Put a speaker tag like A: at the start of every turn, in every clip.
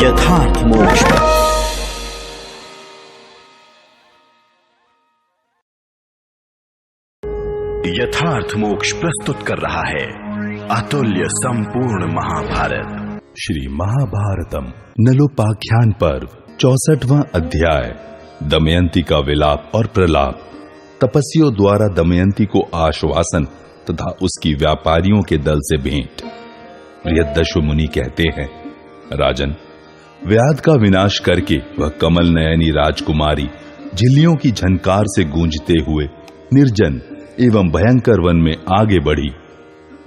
A: यथार्थ मोक्ष। यथार्थ मोक्ष प्रस्तुत कर रहा है अतुल्य संपूर्ण महाभारत।
B: श्री महाभारतम नलोपाख्यान पर्व 64वां अध्याय, दमयंती का विलाप और प्रलाप। तपस्वियों द्वारा दमयंती को आश्वासन तथा उसकी व्यापारियों के दल से भेंट। प्रियदर्शु मुनि कहते हैं, राजन, व्याध का विनाश करके वह कमल नयनी राजकुमारी झिल्लियों की झनकार से गूंजते हुए निर्जन एवं भयंकर वन में आगे बढ़ी।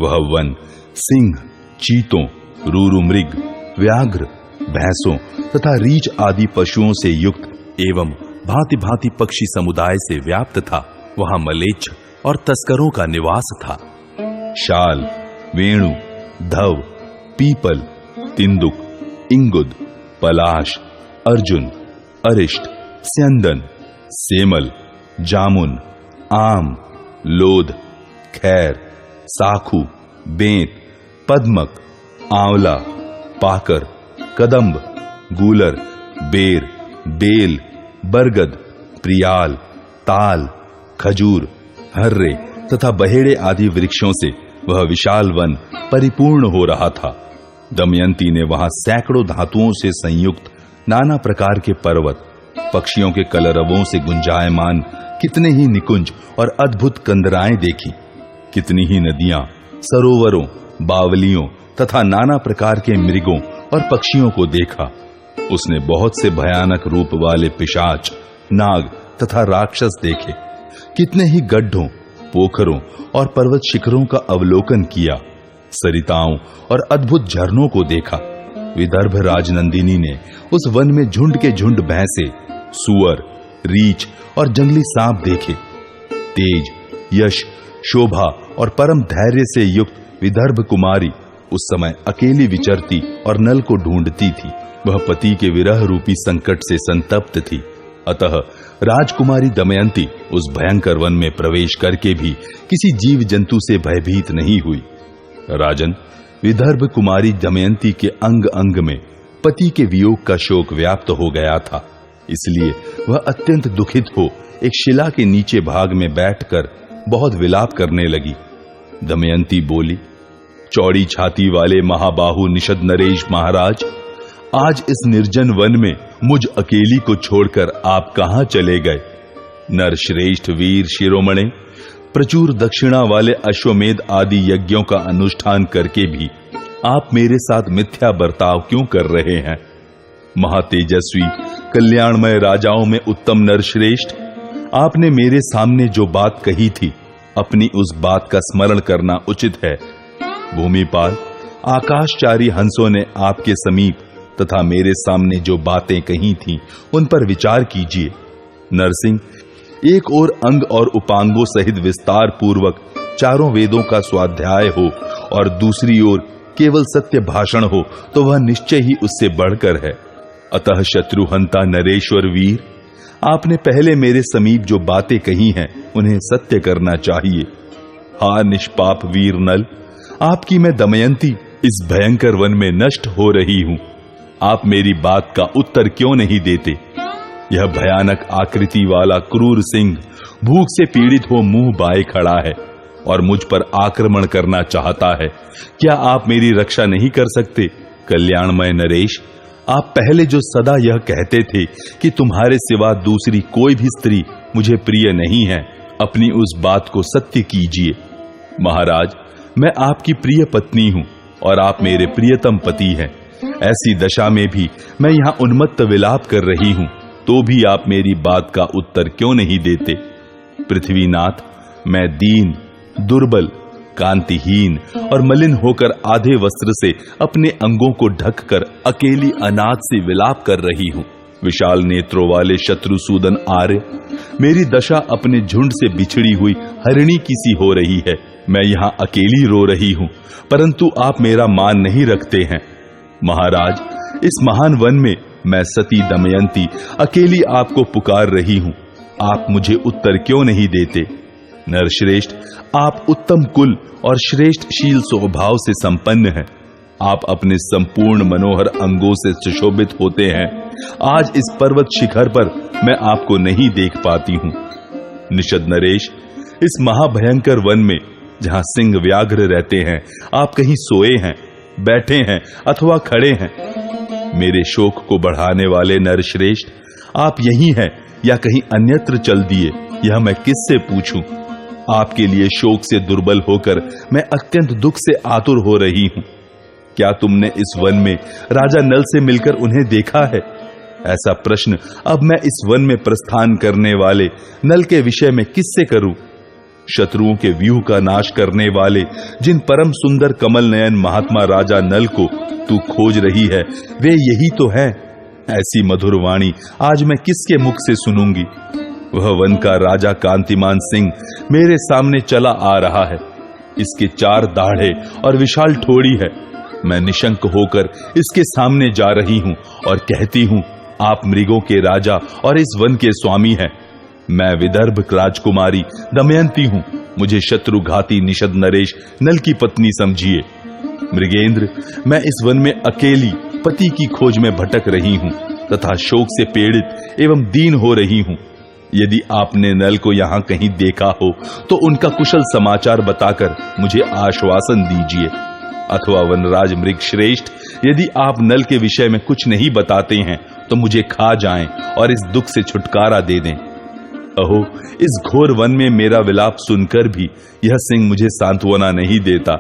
B: वह वन सिंह, चीतों, रूरु मृग, व्याघ्र, भैंसों तथा रीछ आदि पशुओं से युक्त एवं भांति भांति पक्षी समुदाय से व्याप्त था। वहां मलेच्छ और तस्करों का निवास था। शाल, वेणु, धव, पीपल, तिंदुक, इंगुद, पलाश, अर्जुन, अरिष्ट, स्यंदन, सेमल, जामुन, आम, लोध, खैर, साखू, बेंत, पद्मक, आंवला, पाकर, कदम्ब, गूलर, बेर, बेल, बरगद, प्रियाल, ताल, खजूर, हर्रे तथा बहेड़े आदि वृक्षों से वह विशाल वन परिपूर्ण हो रहा था। दमयंती ने वहां सैकड़ों धातुओं से संयुक्त नाना प्रकार के पर्वत, पक्षियों के कलरवों से गुंजायमान कितने ही निकुंज और अद्भुत कंदराएं देखी। कितनी ही नदियां, सरोवरों, बावलियों तथा नाना प्रकार के मृगों और पक्षियों को देखा। उसने बहुत से भयानक रूप वाले पिशाच, नाग तथा राक्षस देखे। कितने ही गड्ढों, पोखरों और पर्वत शिखरों का अवलोकन किया। सरिताओं और अद्भुत झरनों को देखा। विदर्भ राजनंदिनी ने उस वन में झुंड के झुंड भैंसे, सुअर, रीछ और जंगली सांप देखे। तेज, यश, शोभा और परम धैर्य से युक्त विदर्भ कुमारी उस समय अकेली विचरती और नल को ढूंढती थी। वह पति के विरह रूपी संकट से संतप्त थी। अतः राजकुमारी दमयंती उस भयंकर वन में प्रवेश करके भी किसी जीव जंतु से भयभीत नहीं हुई। राजन, विदर्भ कुमारी दमयंती के अंग अंग में पति के वियोग का शोक व्याप्त हो गया था। इसलिए वह अत्यंत दुखित हो एक शिला के नीचे भाग में बैठकर बहुत विलाप करने लगी। दमयंती बोली, चौड़ी छाती वाले महाबाहु निषद नरेश महाराज, आज इस निर्जन वन में मुझ अकेली को छोड़कर आप कहां चले गए? नरश्रेष्ठ वीर शिरोमणे, प्रचुर दक्षिणा वाले अश्वमेध आदि यज्ञों का अनुष्ठान करके भी आप मेरे साथ मिथ्या बर्ताव क्यों कर रहे हैं? महातेजस्वी कल्याणमय राजाओं में उत्तम नरश्रेष्ठ, आपने मेरे सामने जो बात कही थी, अपनी उस बात का स्मरण करना उचित है। भूमिपाल, आकाशचारी हंसों ने आपके समीप तथा मेरे सामने जो बातें कही थीं, उन पर विचार कीजिए। नरसिंह, एक ओर अंग और उपांगों सहित विस्तार पूर्वक चारों वेदों का स्वाध्याय हो और दूसरी ओर केवल सत्य भाषण हो तो वह निश्चय ही उससे बढ़कर है। अतः शत्रुहंता नरेश्वर वीर, आपने पहले मेरे समीप जो बातें कही हैं उन्हें सत्य करना चाहिए। हा निष्पाप वीर नल, आपकी मैं दमयंती इस भयंकर वन में नष्ट हो रही हूं। आप मेरी बात का उत्तर क्यों नहीं देते? यह भयानक आकृति वाला क्रूर सिंह भूख से पीड़ित हो मुंह बाए खड़ा है और मुझ पर आक्रमण करना चाहता है। क्या आप मेरी रक्षा नहीं कर सकते? कल्याणमय नरेश, आप पहले जो सदा यह कहते थे कि तुम्हारे सिवा दूसरी कोई भी स्त्री मुझे प्रिय नहीं है, अपनी उस बात को सत्य कीजिए। महाराज, मैं आपकी प्रिय पत्नी हूं और आप मेरे प्रियतम पति हैं। ऐसी दशा में भी मैं यहाँ उन्मत्त विलाप कर रही हूं, तो भी आप मेरी बात का उत्तर क्यों नहीं देते? पृथ्वीनाथ, मैं दीन, दुर्बल, कांतिहीन और मलिन होकर आधे वस्त्र से अपने अंगों को ढककर अकेली अनाथ से विलाप कर रही हूँ। विशाल नेत्रों वाले शत्रुसूदन आर्य, मेरी दशा अपने झुंड से बिछड़ी हुई हरिणी की सी हो रही है। मैं यहाँ अकेली रो रही हूँ, परंतु आप मेरा मान नहीं रखते हैं। महाराज, इस महान वन में मैं सती दमयंती अकेली आपको पुकार रही हूँ। आप मुझे उत्तर क्यों नहीं देते? नरश्रेष्ठ, आप उत्तम कुल और श्रेष्ठ शील स्वभाव से संपन्न हैं। आप अपने संपूर्ण मनोहर अंगों से सुशोभित होते हैं। आज इस पर्वत शिखर पर मैं आपको नहीं देख पाती हूँ। निषद नरेश, इस महाभयंकर वन में जहाँ सिंह व्याघ्र रहते हैं, आप कहीं सोए हैं, बैठे हैं अथवा खड़े हैं? मेरे शोक को बढ़ाने वाले नरश्रेष्ठ, आप यहीं हैं या कहीं अन्यत्र चल दिए, यह मैं किससे पूछूं? आपके लिए शोक से दुर्बल होकर मैं अत्यंत दुख से आतुर हो रही हूं। क्या तुमने इस वन में राजा नल से मिलकर उन्हें देखा है? ऐसा प्रश्न अब मैं इस वन में प्रस्थान करने वाले नल के विषय में किससे करूं? शत्रुओं के व्यूह का नाश करने वाले जिन परम सुंदर कमल नयन महात्मा राजा नल को तू खोज रही है, वे यही तो हैं। ऐसी मधुर वाणी आज मैं किसके मुख से सुनूंगी? वह वन का राजा कांतिमान सिंह मेरे सामने चला आ रहा है। इसके 4 दाढ़े और विशाल ठोड़ी है। मैं निशंक होकर इसके सामने जा रही हूं और कहती हूं, आप मृगों के राजा और इस वन के स्वामी हैं। मैं विदर्भ राजकुमारी दमयंती हूं। मुझे शत्रुघाती निषद नरेश नल की पत्नी समझिए। मृगेंद्र, मैं इस वन में अकेली पति की खोज में भटक रही हूं तथा शोक से पीड़ित एवं दीन हो रही हूं। यदि आपने नल को यहाँ कहीं देखा हो तो उनका कुशल समाचार बताकर मुझे आश्वासन दीजिए, अथवा वनराज मृग श्रेष्ठ, यदि आप नल के विषय में कुछ नहीं बताते हैं तो मुझे खा जाएं और इस दुख से छुटकारा दे दें। अहो, इस घोर वन में मेरा विलाप सुनकर भी यह सिंह मुझे सांत्वना नहीं देता।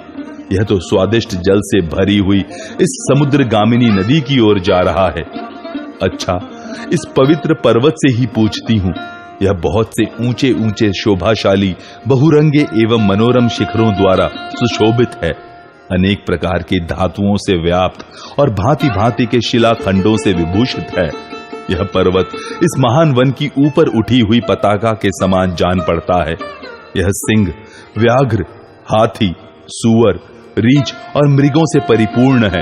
B: यह तो स्वादिष्ट जल से भरी हुई इस समुद्रगामिनी नदी की ओर जा रहा है। अच्छा, इस पवित्र पर्वत से ही पूछती हूँ। यह बहुत से ऊंचे ऊंचे शोभाशाली बहुरंगे एवं मनोरम शिखरों द्वारा सुशोभित है। अनेक प्रकार के धातुओं से व्याप्त और भांति भांति के शिलाखंडों से विभूषित है। यह पर्वत इस महान वन की ऊपर उठी हुई पताका के समान जान पड़ता है। यह सिंह, व्याघ्र, हाथी, सूअर, रीछ और मृगों से परिपूर्ण है।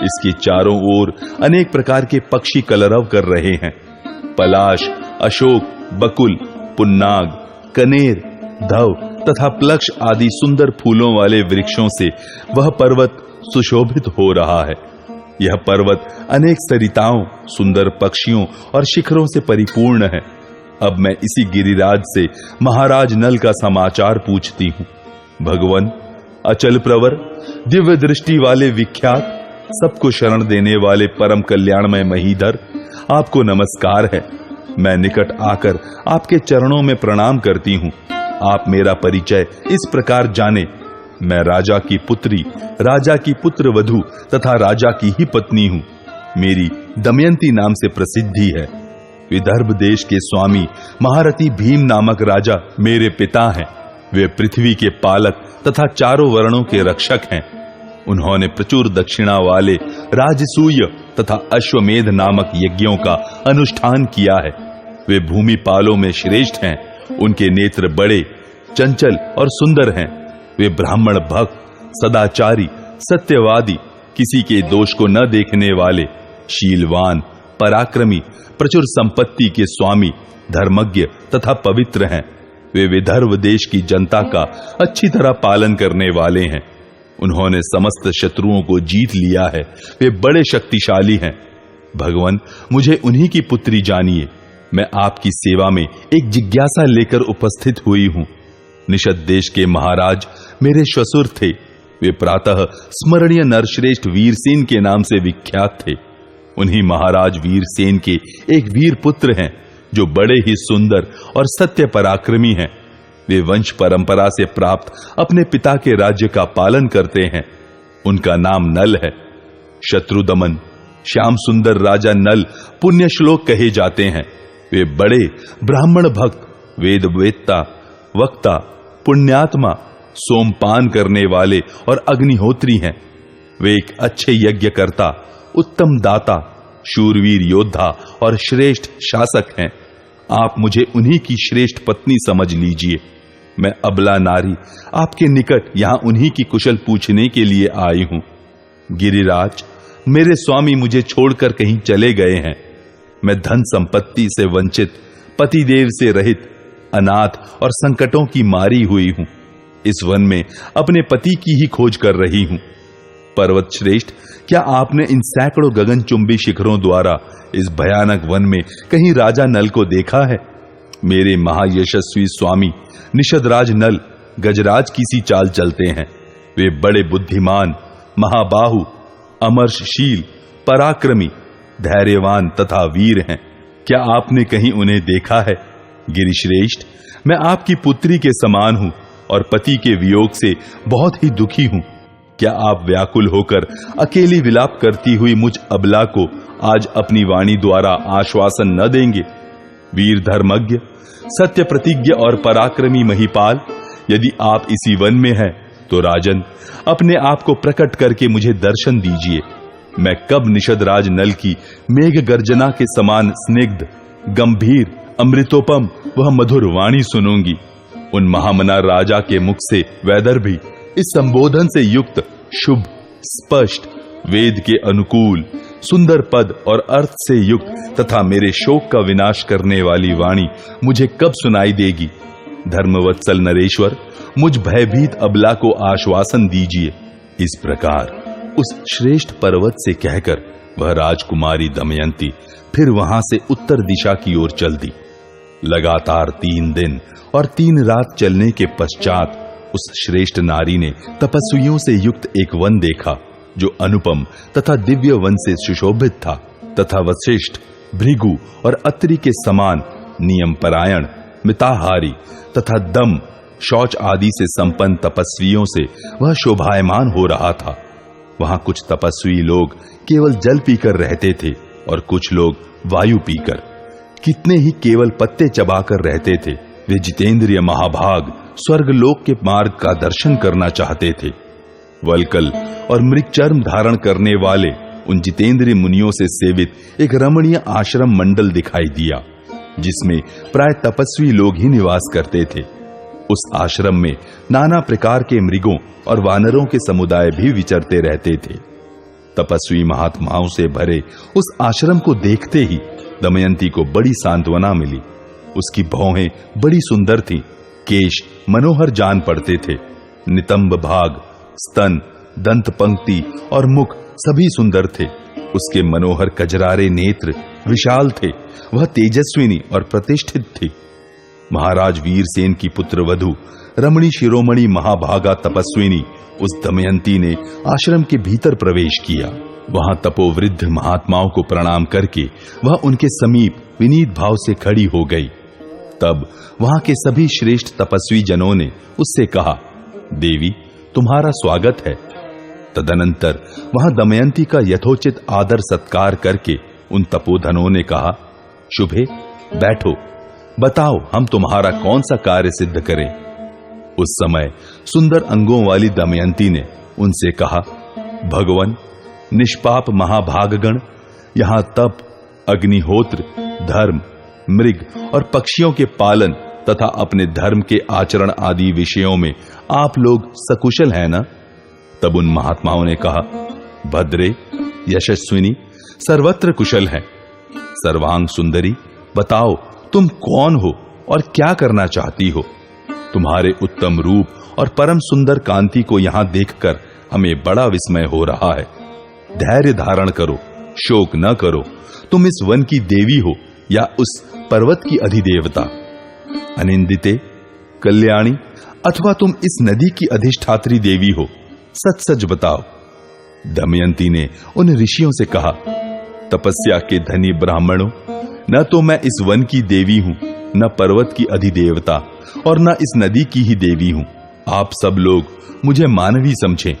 B: इसके चारों ओर अनेक प्रकार के पक्षी कलरव कर रहे हैं। पलाश, अशोक, बकुल, पुन्नाग, कनेर, धव तथा प्लक्ष आदि सुंदर फूलों वाले वृक्षों से वह पर्वत सुशोभित हो रहा है। यह पर्वत अनेक सरिताओं, सुंदर पक्षियों और शिखरों से परिपूर्ण है। अब मैं इसी गिरिराज से महाराज नल का समाचार पूछती हूँ। भगवान, अचल प्रवर, दिव्य दृष्टि वाले विख्यात, सबको शरण देने वाले परम कल्याणमय महीधर, आपको नमस्कार है। मैं निकट आकर आपके चरणों में प्रणाम करती हूँ। आप मेरा परिचय इस प्रकार जाने। मैं राजा की पुत्री, राजा की पुत्र वधू तथा राजा की ही पत्नी हूँ। मेरी दमयंती नाम से प्रसिद्धि है। विदर्भ देश के स्वामी महारथी भीम नामक राजा मेरे पिता हैं। वे पृथ्वी के पालक तथा चारों वर्णों के रक्षक हैं। उन्होंने प्रचुर दक्षिणा वाले राजसूय तथा अश्वमेध नामक यज्ञों का अनुष्ठान किया है। वे भूमि पालों में श्रेष्ठ हैं। उनके नेत्र बड़े, चंचल और सुंदर हैं। वे ब्राह्मण भक्त, सदाचारी, सत्यवादी, किसी के दोष को न देखने वाले, शीलवान, पराक्रमी, प्रचुर संपत्ति के स्वामी, धर्मज्ञ तथा पवित्र हैं। वे विदर्भ देश की जनता का अच्छी तरह पालन करने वाले हैं। उन्होंने समस्त शत्रुओं को जीत लिया है। वे बड़े शक्तिशाली हैं। भगवान, मुझे उन्हीं की पुत्री जानिए। मैं आपकी सेवा में एक जिज्ञासा लेकर उपस्थित हुई हूं। निषद देश के महाराज मेरे श्वशुर थे। वे प्रातः स्मरणीय नरश्रेष्ठ वीरसेन के नाम से विख्यात थे। उन्हीं महाराज वीरसेन के एक वीर पुत्र हैं जो बड़े ही सुंदर और सत्य पराक्रमी हैं। वे वंश परंपरा से प्राप्त अपने पिता के राज्य का पालन करते हैं। उनका नाम नल है। शत्रुदमन, श्याम सुंदर राजा नल पुण्य श्लोक कहे जाते हैं। वे बड़े ब्राह्मण भक्त, वेद वेत्ता, वक्ता, पुण्यात्मा, सोमपान करने वाले और अग्निहोत्री हैं। वे एक अच्छे यज्ञकर्ता, उत्तम दाता, शूरवीर योद्धा और श्रेष्ठ शासक हैं। आप मुझे उन्हीं की श्रेष्ठ पत्नी समझ लीजिए। मैं अबला नारी आपके निकट यहां उन्हीं की कुशल पूछने के लिए आई हूं। गिरिराज, मेरे स्वामी मुझे छोड़कर कहीं चले गए हैं। मैं धन संपत्ति से वंचित, पतिदेव से रहित, अनाथ और संकटों की मारी हुई हूं। इस वन में अपने पति की ही खोज कर रही हूं। पर्वत श्रेष्ठ, क्या आपने इन सैकड़ों गगनचुंबी शिखरों द्वारा इस भयानक वन में कहीं राजा नल को देखा है? मेरे महायशस्वी स्वामी निषदराज नल गजराज की सी चाल चलते हैं। वे बड़े बुद्धिमान, महाबाहु, अमर्षशील, पराक्रमी, धैर्यवान तथा वीर हैं। क्या आपने कहीं उन्हें देखा है? गिरिश्रेष्ठ, मैं आपकी पुत्री के समान हूं और पति के वियोग से बहुत ही दुखी हूं। क्या आप व्याकुल होकर अकेली विलाप करती हुई मुझ अबला को आज अपनी वाणी द्वारा आश्वासन न देंगे? वीर धर्मज्ञ, सत्य प्रतिज्ञ और पराक्रमी महिपाल, यदि आप इसी वन में हैं तो राजन अपने आप को प्रकट करके मुझे दर्शन दीजिए। मैं कब निषदराज नल की मेघ गर्जना के समान स्निग्ध, गंभीर, अमृतोपम वह मधुर वाणी सुनूंगी। उन महामना राजा के मुख से वैदर्भी इस संबोधन से युक्त, शुभ, स्पष्ट, वेद के अनुकूल, सुंदर पद और अर्थ से युक्त तथा मेरे शोक का विनाश करने वाली वाणी मुझे कब सुनाई देगी? धर्मवत्सल नरेश्वर, मुझ भयभीत अबला को आश्वासन दीजिए। इस प्रकार उस श्रेष्ठ पर्वत से कहकर वह राजकुमारी दमयंती फिर वहां से उत्तर दिशा की ओर चल दी। लगातार 3 दिन और 3 रात चलने के पश्चात उस श्रेष्ठ नारी ने तपस्वियों से युक्त एक वन देखा जो अनुपम तथा दिव्य वन से सुशोभित था तथा वशिष्ठ, भृगु और अत्रि के समान नियम परायण, मिताहारी तथा दम, शौच आदि से संपन्न तपस्वियों से वह शोभायमान हो रहा था। वहां कुछ तपस्वी लोग केवल जल पीकर रहते थे और कुछ लोग वायु पीकर, कितने ही केवल पत्ते चबाकर रहते थे। वे जितेंद्रिय महाभाग स्वर्गलोक के मार्ग का दर्शन करना चाहते थे। वल्कल और मृगचर्म धारण करने वाले उन जितेंद्रिय मुनियों से सेवित एक रमणीय आश्रम मंडल दिखाई दिया जिसमें प्राय तपस्वी लोग ही निवास करते थे। उस आश्रम में नाना प्रकार के मृगों और वानरों के समुदाय भी विचरते रहते थे। तपस्वी महात्माओं से भरे उस आश्रम को देखते ही दमयंती को बड़ी सांत्वना मिली। उसकी भौहें बड़ी सुंदर थीं, केश मनोहर जान पड़ते थे, नितंब भाग, स्तन, दंत पंक्ति और मुख सभी सुंदर थे। उसके मनोहर कजरारे नेत्र विशाल थे। वह तेजस्विनी और प्रतिष्ठित थी। महाराज वीरसेन की पुत्रवधू रमणी शिरोमणि महाभागा तपस्विनी उस दमयंती ने आश्रम के भीतर प्रवेश किया। वहां तपोवृद्ध महात्माओं को प्रणाम करके वह उनके समीप विनीत भाव से खड़ी हो गई। तब वहां के सभी श्रेष्ठ तपस्वी जनों ने उससे कहा, देवी, तुम्हारा स्वागत है। तदनंतर वहां दमयंती का यथोचित आदर सत्कार करके उन तपोधनों ने कहा, शुभे, बैठो, बताओ हम तुम्हारा कौन सा कार्य सिद्ध करें। उस समय सुंदर अंगों वाली दमयंती ने उनसे कहा, भगवन, निष्पाप महाभागगण, यहां तप, अग्निहोत्र, धर्म, मृग और पक्षियों के पालन तथा अपने धर्म के आचरण आदि विषयों में आप लोग सकुशल हैं ना? तब उन महात्माओं ने कहा, भद्रे, यशस्विनी, सर्वत्र कुशल हैं। सर्वांग सुंदरी, बताओ तुम कौन हो और क्या करना चाहती हो? तुम्हारे उत्तम रूप और परम सुंदर कांति को यहां देखकर हमें बड़ा विस्मय हो रहा है। धैर्य धारण करो, शोक न करो। तुम इस वन की देवी हो या उस पर्वत की अधिदेवता? अनिंदिते, कल्याणी, अथवा तुम इस नदी की अधिष्ठात्री देवी हो? सच सच बताओ। दमयंती ने उन ऋषियों से कहा, तपस्या के धनी ब्राह्मणों, न तो मैं इस वन की देवी हूं, न पर्वत की अधिदेवता और न इस नदी की ही देवी हूं। आप सब लोग मुझे मानवी समझें।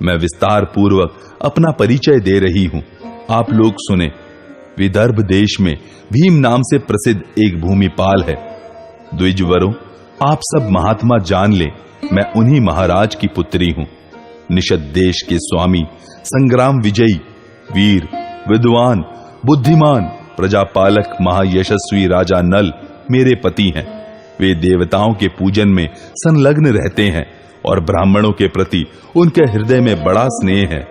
B: मैं विस्तार पूर्वक अपना परिचय दे रही हूं, आप लोग सुने। विदर्भ देश में भीम नाम से प्रसिद्ध एक भूमिपाल है। द्विजवरों, आप सब महात्मा जान लें मैं उन्हीं महाराज की पुत्री हूं। निषद देश के स्वामी, संग्राम विजयी, वीर, विद्वान, बुद्धिमान, प्रजापालक, महायशस्वी राजा नल मेरे पति हैं। वे देवताओं के पूजन में संलग्न रहते हैं और ब्राह्मणों के प्रति उनके हृदय में बड़ा स्नेह है।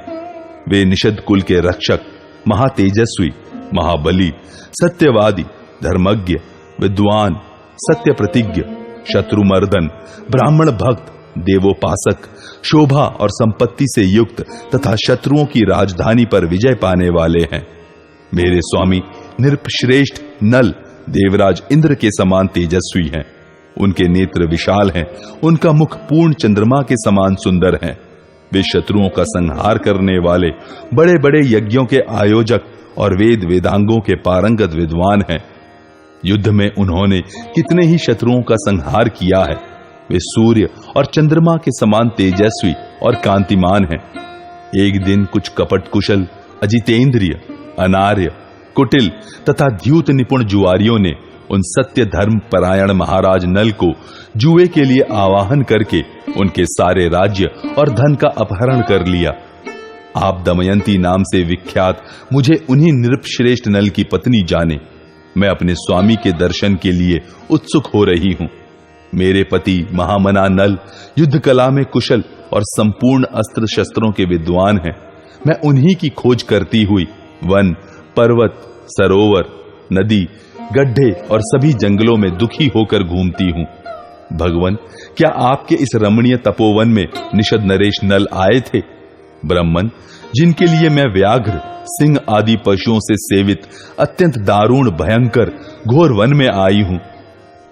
B: वे निषद कुल के रक्षक, महातेजस्वी, महाबली, सत्यवादी, धर्मज्ञ, विद्वान, सत्य प्रतिज्ञ, शत्रुमर्दन, ब्राह्मण भक्त, देवोपासक, शोभा और संपत्ति से युक्त तथा शत्रुओं की राजधानी पर विजय पाने वाले हैं। मेरे स्वामी नृपश्रेष्ठ नल देवराज इंद्र के समान तेजस्वी हैं। उनके नेत्र विशाल हैं, उनका मुख पूर्ण चंद्रमा के समान सुंदर है। वे शत्रुओं का संहार करने वाले, बड़े बड़े यज्ञों के आयोजक और वेद वेदांगों के पारंगत विद्वान हैं। युद्ध में उन्होंने कितने ही शत्रुओं का संहार किया है। वे सूर्य और चंद्रमा के समान तेजस्वी और कांतिमान हैं। एक दिन कुछ कपट कुशल, अजितेंद्रिय, अनार्य, कुटिल तथा द्यूत निपुण जुआरियों ने उन सत्य धर्म परायण महाराज नल को जुए के लिए आवाहन करके उनके सारे राज्य और धन का अपहरण कर लिया। आप दमयंती नाम से विख्यात मुझे उन्हीं नृपश्रेष्ठ नल की पत्नी जाने। मैं अपने स्वामी के दर्शन के लिए उत्सुक हो रही हूं। मेरे पति महामना नल युद्ध कला में कुशल और संपूर्ण अस्त्र शस्त्रों के विद्वान हैं। मैं उन्हीं की खोज करती हुई वन, पर्वत, सरोवर, नदी, गड्ढे और सभी जंगलों में दुखी होकर घूमती हूं। भगवन, क्या आपके इस रमणीय तपोवन में निषद नरेश नल आए थे? ब्राह्मण, जिनके लिए मैं व्याघ्र, सिंह आदि पशुओं से सेवित अत्यंत दारुण भयंकर घोर वन में आई हूं।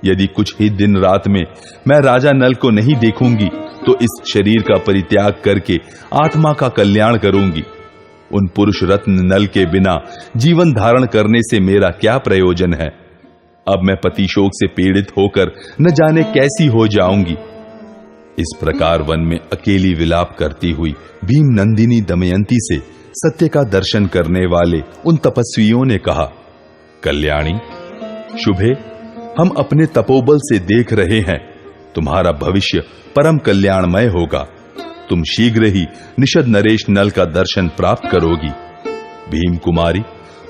B: यदि कुछ ही दिन रात में मैं राजा नल को नहीं देखूंगी तो इस शरीर का परित्याग करके आत्मा का कल्याण करूंगी। उन पुरुष रत्न नल के बिना जीवन धारण करने से मेरा क्या प्रयोजन है? अब मैं पति शोक से पीड़ित होकर न जाने कैसी हो जाऊंगी। इस प्रकार वन में अकेली विलाप करती हुई भीम नंदिनी दमयंती से सत्य का दर्शन करने वाले उन तपस्वियों ने कहा, कल्याणी, शुभे, हम अपने तपोबल से देख रहे हैं तुम्हारा भविष्य परम कल्याणमय होगा। तुम शीघ्र ही निषद नरेश नल का दर्शन प्राप्त करोगी। भीम कुमारी,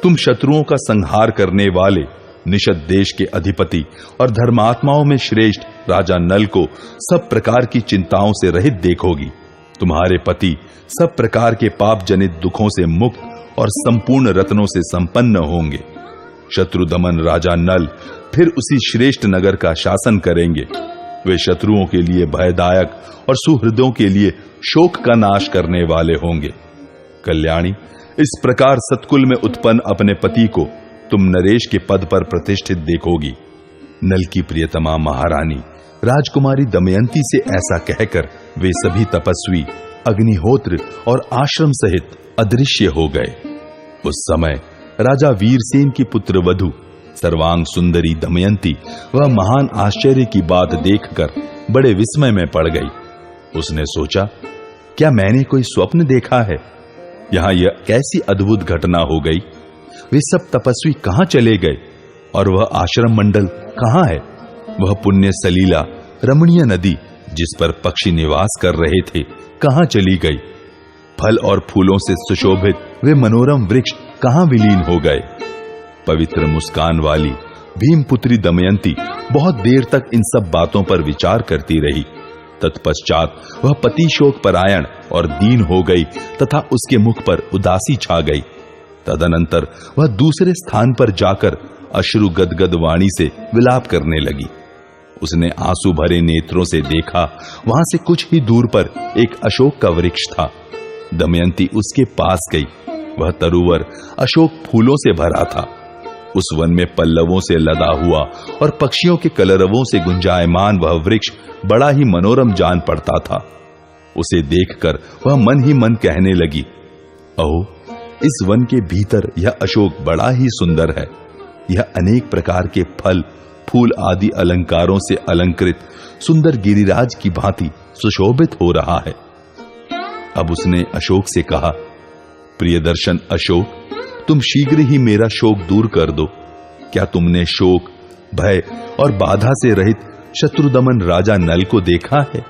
B: तुम शत्रुओं का संहार करने वाले निषद देश के अधिपति और धर्मात्माओं में श्रेष्ठ राजा नल को सब प्रकार की चिंताओं से रहित देखोगी। तुम्हारे पति सब प्रकार के पाप जनित दुखों से मुक्त और संपूर्ण रत्नों से संपन्न होंगे। शत्रु दमन राजा नल फिर उसी श्रेष्ठ नगर का शासन करेंगे। वे शत्रुओं के लिए भयदायक और सुहृदों के लिए शोक का नाश करने वाले होंगे। कल्याणी, इस प्रकार सतकुल में उत्पन्न अपने पति को तुम नरेश के पद पर प्रतिष्ठित देखोगी। नल की प्रियतमा महारानी राजकुमारी दमयंती से ऐसा कहकर वे सभी तपस्वी अग्निहोत्र और आश्रम सहित अदृश्य हो गए। उस समय राजा वीरसेन की पुत्र वधु सर्वांग सुंदरी दमयंती वह महान आश्चर्य की बात देखकर बड़े विस्मय में पड़ गई। उसने सोचा, क्या मैंने कोई स्वप्न देखा है? यहां यह कैसी अद्भुत घटना हो गई? वे सब तपस्वी कहां चले गए और वह आश्रम मंडल कहां है? वह पुण्य सलीला रमणीय नदी जिस पर पक्षी निवास कर रहे थे कहां चली गई? फल और फूलों से सुशोभित वे मनोरम वृक्ष कहां विलीन हो गए? पवित्र मुस्कान वाली भीमपुत्री दमयंती बहुत देर तक इन सब बातों पर विचार करती रही। तत्पश्चात वह पति शोक परायण और दीन हो गई तथा उसके मुख पर उदासी छा गई। तदनंतर वह दूसरे स्थान पर जाकर अश्रु गदगद वाणी से विलाप करने लगी। उसने आंसू भरे नेत्रों से देखा, वहां से कुछ ही दूर पर एक अशोक का वृक्ष था। दमयंती उसके पास गई। वह तरुवर अशोक फूलों से भरा था। उस वन में पल्लवों से लदा हुआ और पक्षियों के कलरवों से गुंजायमान वह वृक्ष बड़ा ही मनोरम जान पड़ता था। उसे देखकर वह मन ही मन कहने लगी, अहो, इस वन के भीतर यह अशोक बड़ा ही सुंदर है। यह अनेक प्रकार के फल, फूल आदि अलंकारों से अलंकृत सुंदर गिरिराज की भांति सुशोभित हो रहा है। अब उसने अशोक से कहा, प्रियदर्शन अशोक, तुम शीघ्र ही मेरा शोक दूर कर दो। क्या तुमने शोक, भय और बाधा से रहित शत्रुदमन राजा नल को देखा है?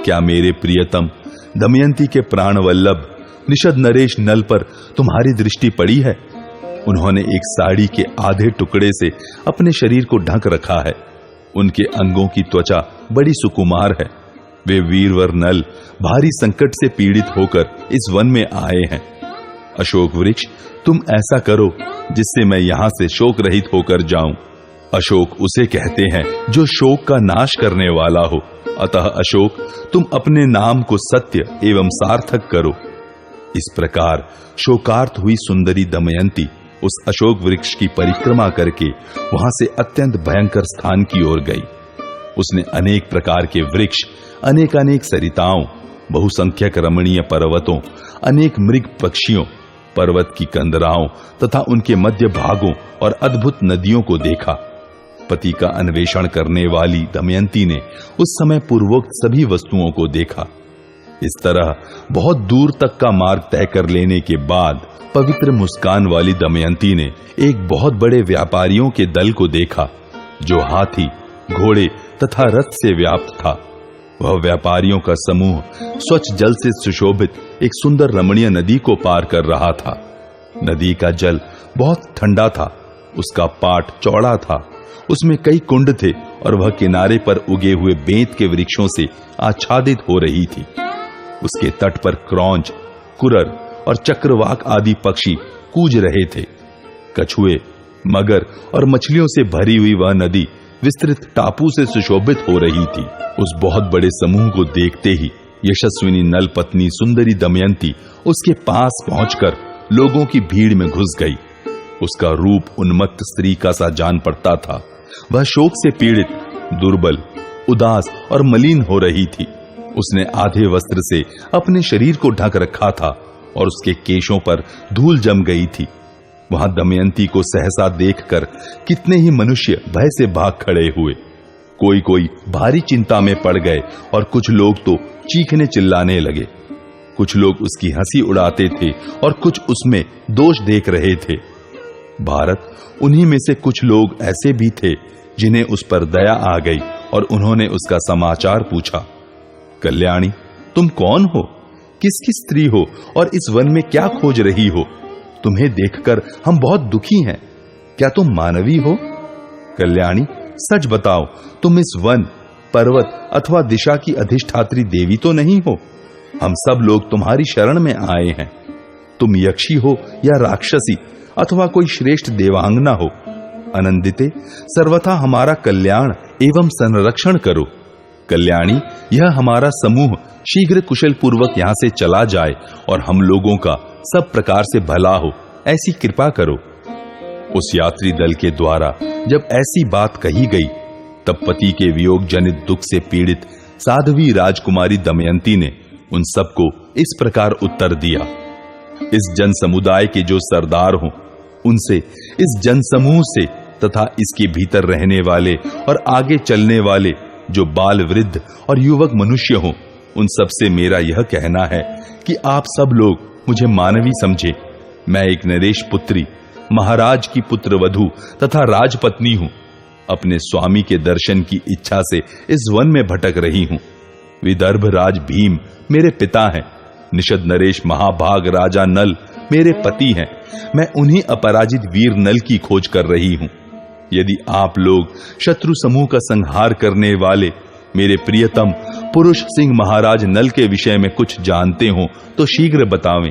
B: क्या मेरे प्रियतम दमयंती के प्राण वल्लभ निषद नरेश नल पर तुम्हारी दृष्टि पड़ी है? उन्होंने एक साड़ी के आधे टुकड़े से अपने शरीर को ढक रखा है। उनके अंगों की त्वचा बड़ी सुकुमार है। वे वीरवर नल भारी संकट से पीड़ित होकर इस वन में आए हैं। अशोक वृक्ष, तुम ऐसा करो जिससे मैं यहां से शोक रहित होकर जाऊं। अशोक उसे कहते हैं जो शोक का नाश करने वाला हो। अतः अशोक, तुम अपने नाम को सत्य एवं सार्थक करो। इस प्रकार शोकार्त हुई सुंदरी दमयंती उस अशोक वृक्ष की परिक्रमा करके वहां से अत्यंत भयंकर स्थान की ओर गई। उसने अनेक प्रकार के वृक्ष, अनेकानेक सरिताओं, बहुसंख्यक रमणीय पर्वतों, अनेक मृग पक्षियों, पर्वत की कंदराओं तथा उनके मध्य भागों और अद्भुत नदियों को देखा। पति का अन्वेषण करने वाली दमयंती ने उस समय पूर्वोक्त सभी वस्तुओं को देखा। इस तरह बहुत दूर तक का मार्ग तय कर लेने के बाद पवित्र मुस्कान वाली दमयंती ने एक बहुत बड़े व्यापारियों के दल को देखा जो हाथी, घोड़े तथा रथ से व्याप्त था। वह व्यापारियों का समूह स्वच्छ जल से सुशोभित एक सुंदर रमणीय नदी को पार कर रहा था। नदी का जल बहुत ठंडा था, उसका पाट चौड़ा था, उसमें कई कुंड थे और वह किनारे पर उगे हुए बेंत के वृक्षों से आच्छादित हो रही थी। उसके तट पर क्रौंच, कुरर और चक्रवाक आदि पक्षी कूज रहे थे। कछुए, मगर और मछलियों से भरी हुई वह नदी विस्तृत टापू से सुशोभित हो रही थी। उस बहुत बड़े समूह को देखते ही यशस्विनी नल पत्नी सुंदरी दमयंती उसके पास पहुंचकर लोगों की भीड़ में घुस गई। उसका रूप उन्मत्त स्त्री का सा जान पड़ता था। वह शोक से पीड़ित, दुर्बल, उदास और मलिन हो रही थी। उसने आधे वस्त्र से अपने शरीर को ढक रखा था और उसके केशों पर धूल जम गई थी। वहां दमयंती को सहसा देखकर कितने ही मनुष्य भय से भाग खड़े हुए। कोई कोई भारी चिंता में पड़ गए और कुछ लोग तो चीखने चिल्लाने लगे। कुछ लोग उसकी हंसी उड़ाते थे और कुछ उसमें दोष देख रहे थे। भारत, उन्हीं में से कुछ लोग ऐसे भी थे जिन्हें उस पर दया आ गई और उन्होंने उसका समाचार पूछा। कल्याणी, तुम कौन हो? किसकी स्त्री हो और इस वन में क्या खोज रही हो? तुम्हें देखकर हम बहुत दुखी हैं। क्या तुम मानवी हो? कल्याणी, सच बताओ, तुम इस वन, पर्वत अथवा दिशा की अधिष्ठात्री देवी तो नहीं हो? हम सब लोग तुम्हारी शरण में आए हैं। तुम यक्षी हो या राक्षसी अथवा कोई श्रेष्ठ देवांगना हो? आनंदिते, सर्वथा हमारा कल्याण एवं संरक्षण करो। कल्याणी, यह हमारा समूह शीघ्र कुशल पूर्वक यहाँ से चला जाए और हम लोगों का सब प्रकार से भला हो, ऐसी कृपा करो। उस यात्री दल के द्वारा जब ऐसी बात कही गई तब पति के वियोग जनित दुख से पीड़ित साध्वी राजकुमारी दमयंती ने उन सबको इस प्रकार उत्तर दिया। इस जन समुदाय के जो सरदार हों, उनसे, इस जनसमूह से तथा इसके भीतर रहने वाले और आगे चलने वाले जो बाल, वृद्ध और युवक मनुष्य हों, उन सब से मेरा यह कहना है कि आप सब लोग मुझे मानवी समझे। मैं एक नरेश पुत्री, महाराज की पुत्र वधू तथा राजपत्नी हूं। अपने स्वामी के दर्शन की इच्छा से इस वन में भटक रही हूं। विदर्भ राज भीम मेरे पिता हैं। निषद नरेश महाभाग राजा नल मेरे पति हैं। मैं उन्हीं अपराजित वीर नल की खोज कर रही हूं। यदि आप लोग शत्रु समूह का संहार करने वाले मेरे प्रियतम पुरुष सिंह महाराज नल के विषय में कुछ जानते हो तो शीघ्र बतावें।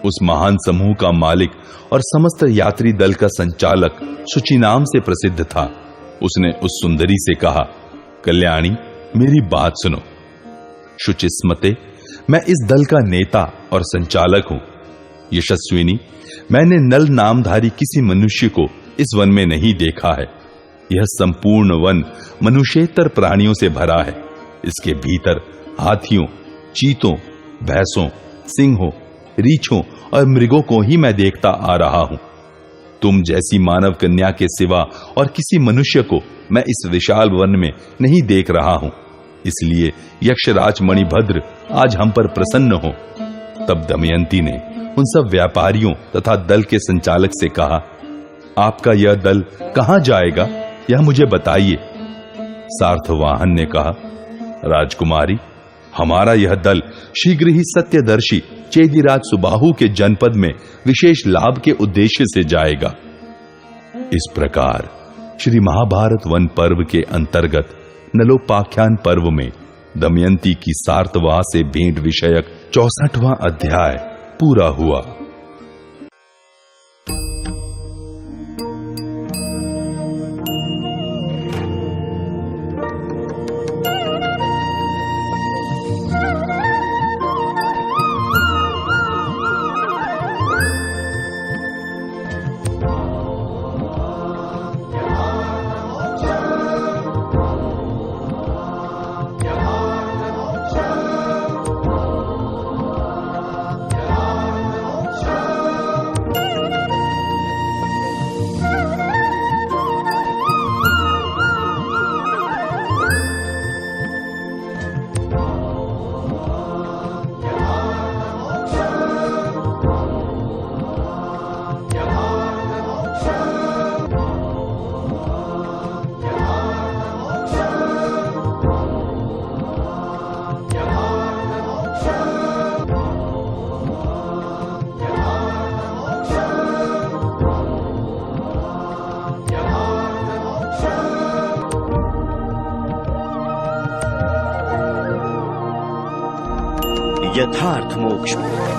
B: उस महान समूह का मालिक और समस्त यात्री दल का संचालक शुचि नाम से प्रसिद्ध था। उसने उस सुंदरी से कहा, कल्याणी, मेरी बात सुनो। शुचिस्मते, मैं इस दल का नेता और संचालक हूं। यशस्विनी, मैंने नल नामधारी किसी मनुष्य को इस वन में नहीं देखा है। यह संपूर्ण वन मनुष्येतर प्राणियों से भरा है। इसके भीतर हाथियों, चीतों, भैंसों, सिंहों, रीछों और मृगों को ही मैं देखता आ रहा हूं। तुम जैसी मानव कन्या के सिवा और किसी मनुष्य को मैं इस विशाल वन में नहीं देख रहा हूं। इसलिए यक्षराज मणिभद्र आज हम पर प्रसन्न हो। तब दमयंती ने उन सब व्यापारियों तथा दल के संचालक से कहा, आपका यह दल कहां जाएगा, यह मुझे बताइए। सार्थवाहन ने कहा, राजकुमारी, हमारा यह दल शीघ्र ही सत्यदर्शी चेदिराज सुबाहु के जनपद में विशेष लाभ के उद्देश्य से जाएगा। इस प्रकार श्री महाभारत वन पर्व के अंतर्गत नलोपाख्यान पर्व में दमयंती की सार्तवा से भेंट विषयक 64वां अध्याय पूरा हुआ।
A: यथार्थ मोक्ष।